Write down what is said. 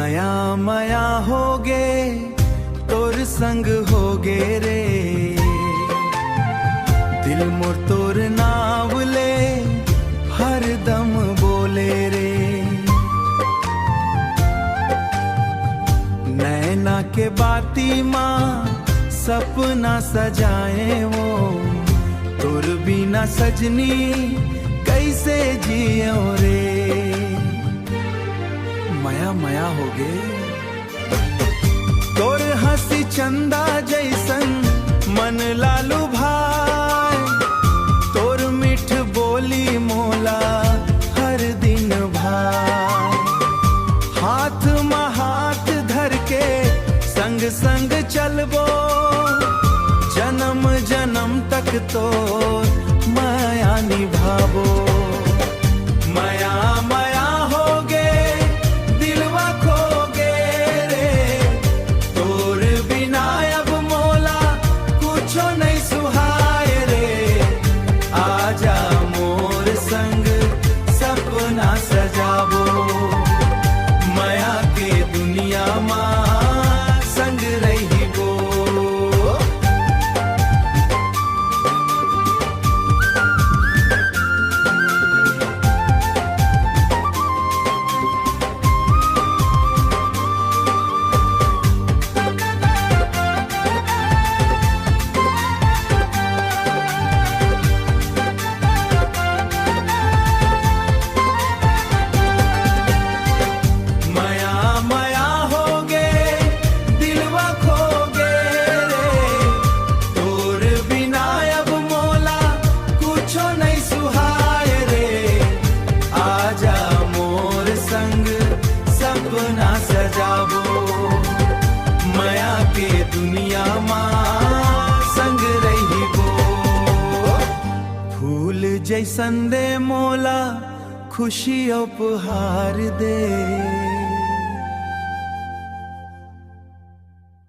माया माया होगे तोर संग होगे रे, दिल मोर तोर नाव ले हर दम बोले रे। नैना के बाती माँ सपना सजाए वो, तोर बिना सजनी कैसे जियो रे। माया माया होगे तोर हंसी चंदा जैसन मन लालू भाई, तोर मीठ बोली मोला हर दिन भाई। हाथ में हाथ धर के संग संग चलबो, जन्म जन्म तक तो माया निभाबो। माया माया होगे दिलवा खोगे रे, तोर बिना अब मोला कुछो नहीं सुहाए रे। आजा मोर संग सपना सजाबो, माया के दुनिया माँ संग रहिबो। माया के दुनिया माँ संग रहिबो। फूल जैसन दे मोला खुशी उपहार दे,